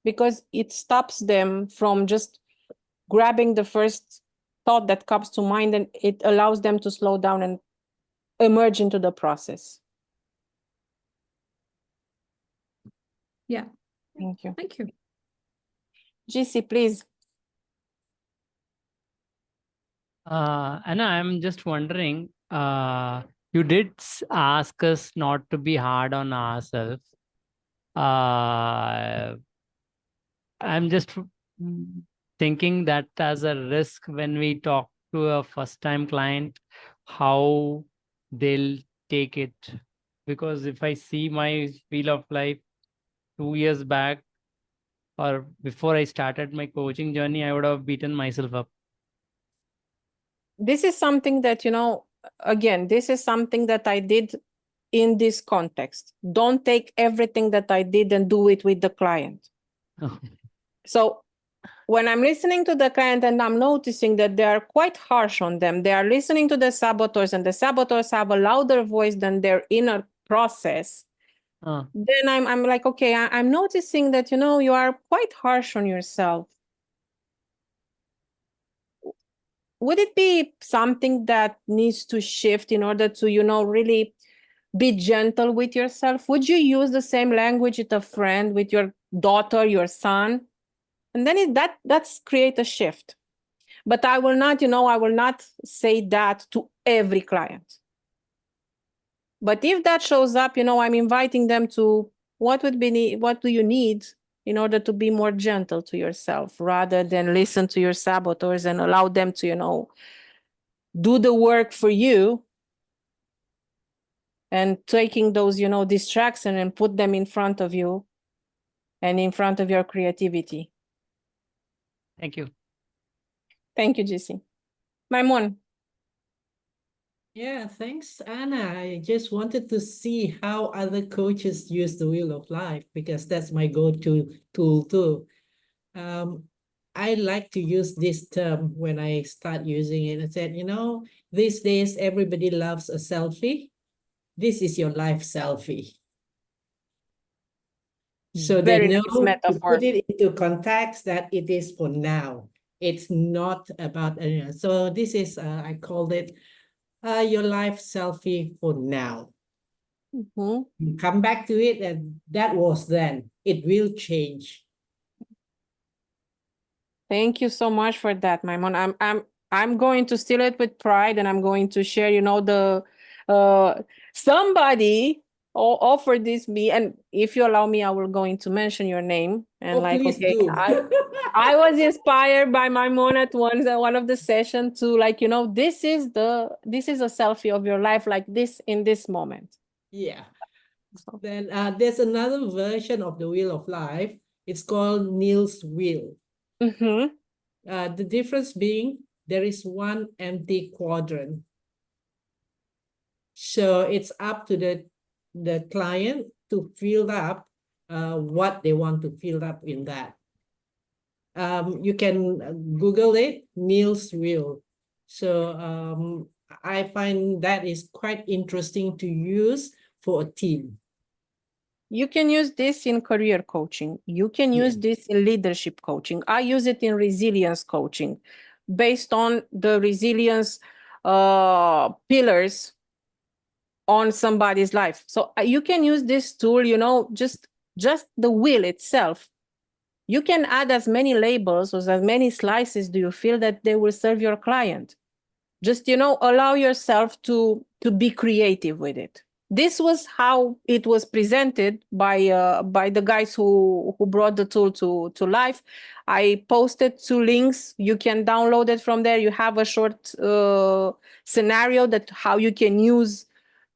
because it stops them from just grabbing the first thought that comes to mind, and it allows them to slow down and emerge into the process. Yeah. Thank you. Thank you. GC, please. Anna, I'm just wondering, you did ask us not to be hard on ourselves. I'm just thinking that as a risk when we talk to a first-time client, how they'll take it. Because if I see my wheel of life 2 years back, or before I started my coaching journey, I would have beaten myself up. This is something that, again, this is something that I did in this context. Don't take everything that I did and do it with the client. So when I'm listening to the client and I'm noticing that they are quite harsh on them, they are listening to the saboteurs, and the saboteurs have a louder voice than their inner process. Then I'm like, okay, I'm noticing that, you are quite harsh on yourself. Would it be something that needs to shift in order to, really be gentle with yourself? Would you use the same language with a friend, with your daughter, your son? And then that's create a shift. But I will not, I will not say that to every client. But if that shows up, I'm inviting them to what do you need in order to be more gentle to yourself, rather than listen to your saboteurs and allow them to, do the work for you, and taking those, distractions and put them in front of you and in front of your creativity. Thank you. Thank you, GC. Maimon. Yeah, thanks, Anna. I just wanted to see how other coaches use the Wheel of Life, because that's my go-to tool too. I like to use this term when I start using it. I said, these days everybody loves a selfie. This is your life selfie. So Very they know nice metaphor. to put it into context that it is for now. It's not about, so this is, I called it your life selfie for now. You come back to it, and that was then. It will change. Thank you so much for that, Maimon. I'm going to steal it with pride, and I'm going to share, the somebody offered this me, and if you allow me, I will going to mention your name. And please okay, do. I was inspired by Maimon at one of the sessions to this is a selfie of your life, like this in this moment. Yeah. So. Then there's another version of the Wheel of Life. It's called Neil's Wheel. The difference being there is one empty quadrant. So it's up to the client to fill up what they want to fill up in that. You can Google it, Neil's Wheel. So I find that is quite interesting to use for a team. You can use this in career coaching. You can use this in leadership coaching. I use it in resilience coaching based on the resilience pillars on somebody's life. So you can use this tool, you know, just the wheel itself. You can add as many labels or as many slices do you feel that they will serve your client. Just, you know, allow yourself to be creative with it. This was how it was presented by the guys who brought the tool to life. I posted 2 links. You can download it from there. You have a short scenario that how you can use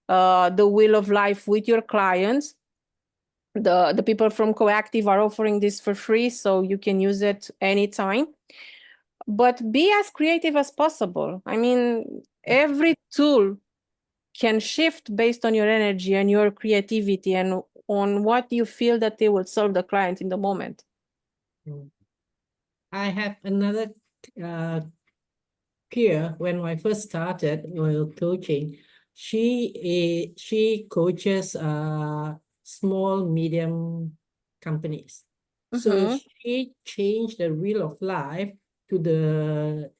the wheel of life with your clients. The people from Coactive are offering this for free, so you can use it anytime. But be as creative as possible. I mean, every tool can shift based on your energy and your creativity and on what you feel that they will serve the client in the moment. I have another peer when I first started coaching. She coaches small, medium companies. So she changed the wheel of life to the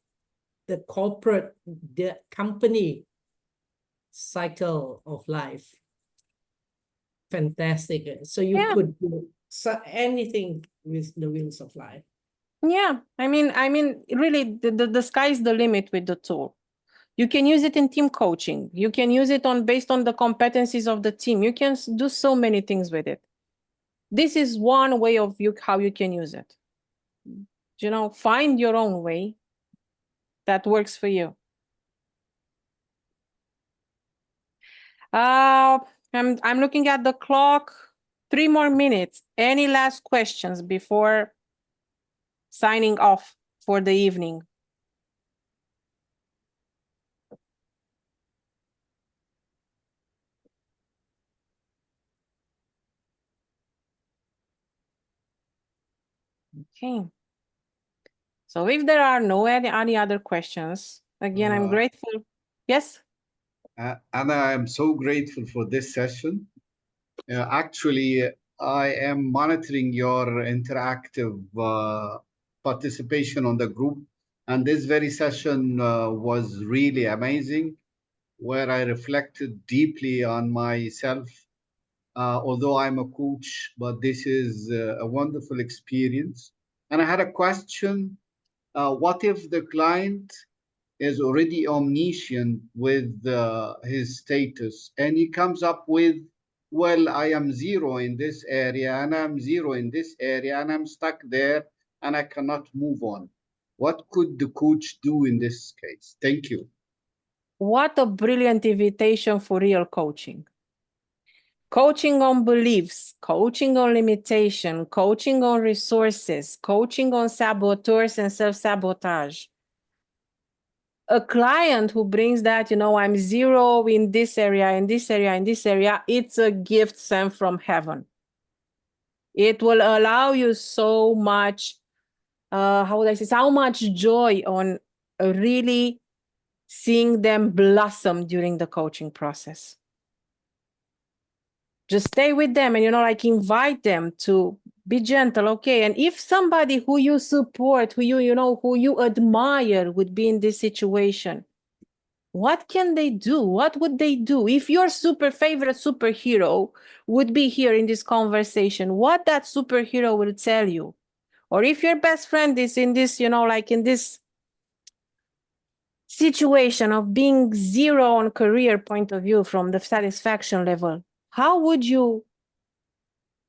corporate, the company cycle of life. Fantastic. So you could do anything with the wheels of life. Yeah, I mean, really, the sky's the limit with the tool. You can use it in team coaching. You can use it based on the competencies of the team. You can do so many things with it. This is one way of how you can use it. You know, find your own way that works for you. I'm looking at the clock. 3 more minutes. Any last questions before signing off for the evening? Okay. So if there are no any other questions, again, I'm grateful. Yes? Anna, I'm so grateful for this session. Actually, I am monitoring your interactive participation on the group. And this very session was really amazing, where I reflected deeply on myself. Although I'm a coach, but this is a wonderful experience. And I had a question. What if the client is already omniscient with his status and he comes up with, well, I am 0 in this area and I'm 0 in this area and I'm stuck there and I cannot move on? What could the coach do in this case? Thank you. What a brilliant invitation for real coaching. Coaching on beliefs, coaching on limitation, coaching on resources, coaching on saboteurs and self-sabotage. A client who brings that, you know, I'm 0 in this area, in this area, in this area, it's a gift sent from heaven. It will allow you so much, how would I say, so much joy on really seeing them blossom during the coaching process. Just stay with them and, you know, like invite them to be gentle, okay? And if somebody who you support, who you admire would be in this situation, what can they do? What would they do? If your super favorite superhero would be here in this conversation, what that superhero will tell you? Or if your best friend is in this, you know, like in this situation of being 0 on career point of view from the satisfaction level, how would you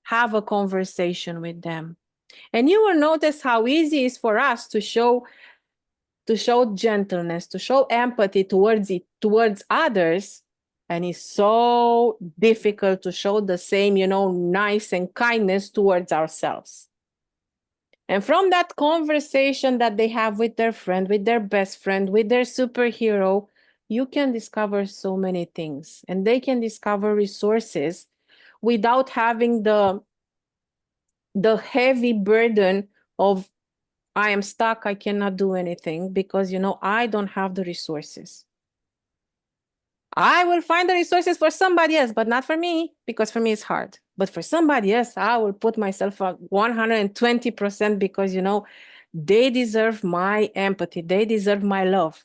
have a conversation with them? And you will notice how easy it is for us to show gentleness, to show empathy towards others, and it's so difficult to show the same, you know, nice and kindness towards ourselves. And from that conversation that they have with their friend, with their best friend, with their superhero, you can discover so many things, and they can discover resources without having the the heavy burden of I am stuck, I cannot do anything because, I don't have the resources. I will find the resources for somebody else, but not for me, because for me it's hard. But for somebody else, I will put myself at 120% because, they deserve my empathy. They deserve my love.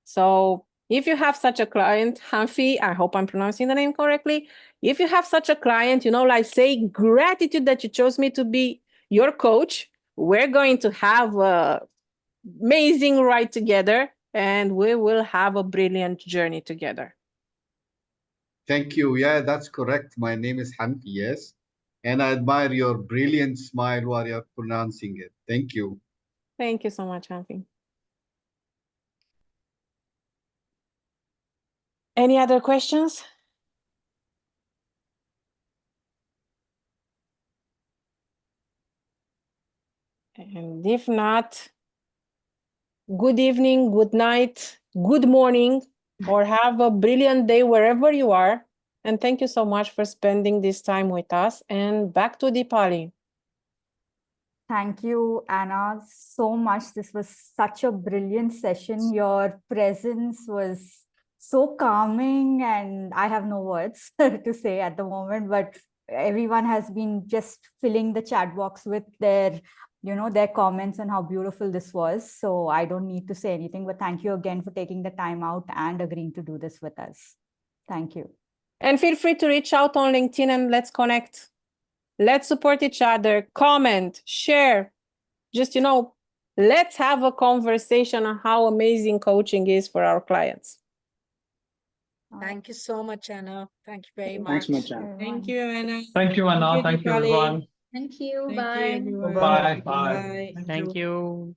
So if you have such a client, Hanfi, I hope I'm pronouncing the name correctly. If you have such a client, like say gratitude that you chose me to be your coach. We're going to have a amazing ride together and we will have a brilliant journey together. Thank you. Yeah, that's correct. My name is Hanfi, yes. And I admire your brilliant smile while you're pronouncing it. Thank you. Thank you so much, Hanfi. Any other questions? And if not, good evening, good night, good morning, or have a brilliant day wherever you are. And thank you so much for spending this time with us. And back to Dipali. Thank you, Anna, so much. This was such a brilliant session. Your presence was so calming, and I have no words to say at the moment, but everyone has been just filling the chat box with their comments on how beautiful this was. So I don't need to say anything, but thank you again for taking the time out and agreeing to do this with us. Thank you. And feel free to reach out on LinkedIn and let's connect. Let's support each other, comment, share. Just, let's have a conversation on how amazing coaching is for our clients. Thank you so much, Anna. Thank you very Thanks much. Anna. Thank you, Anna. Thank you, Anna. Thank you, Dipali. everyone. Thank you. Thank you, Bye. everyone. Bye. Bye. Thank you.